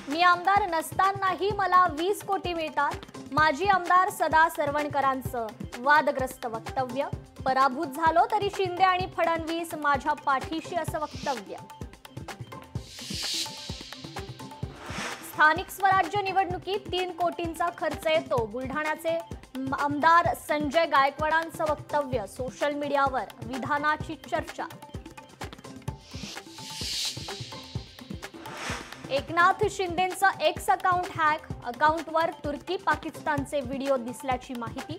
मी आमदार नसतानाही मला 20 कोटी मिळतात. माजी आमदार सदा सरवणकरांचं वादग्रस्त वक्तव्य. पराभूत झालो तरी शिंदे आणि फडणवीस माझ्या पाठीशी असं वक्तव्य. स्थानिक स्वराज्य निवडणुकीत 3 कोटींचा खर्च येतो. बुलढाण्याचे आमदार संजय गायकवाडांचं वक्तव्य. सोशल मीडियावर विधानाची चर्चा. एकनाथ शिंदेंचं एक्स अकाउंट हॅक. अकाउंटवर तुर्की पाकिस्तानचे व्हिडिओ दिसल्याची माहिती.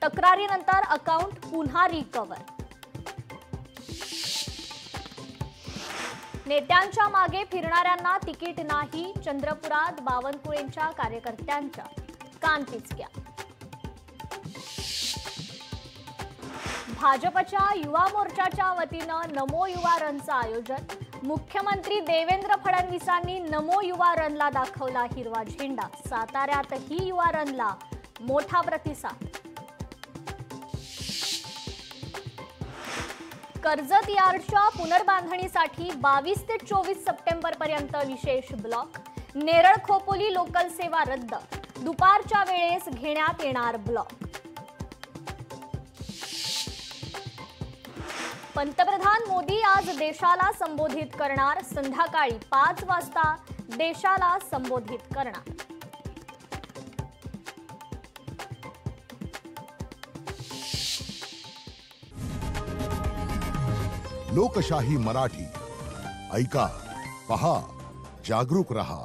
तक्रारीनंतर अकाउंट पुन्हा रिकव्हर. नेत्यांच्या मागे फिरणाऱ्यांना तिकीट नाही. चंद्रपुरात बावनकुळेंच्या कार्यकर्त्यांच्या कानपिचक्या. भाजपच्या युवा मोर्चाच्या वतीनं नमो युवा रनचं आयोजन. मुख्यमंत्री देवेंद्र फडणवीसांनी नमो युवा रनला दाखवला हिरवा झेंडा. साताऱ्यातही युवा रनला मोठा प्रतिसाद. कर्जत यार्डच्या पुनर्बांधणीसाठी 22 ते 24 सप्टेंबर पर्यंत विशेष ब्लॉक. नेरळ खोपोली लोकल सेवा रद्द. दुपारच्या वेळेस घेण्यात येणार ब्लॉक. पंतप्रधान मोदी आज देशाला संबोधित करणार. संध्याकाळी 5 वाजता देशाला संबोधित करणार. लोकशाही मराठी ऐका, पहा, जागरूक रहा.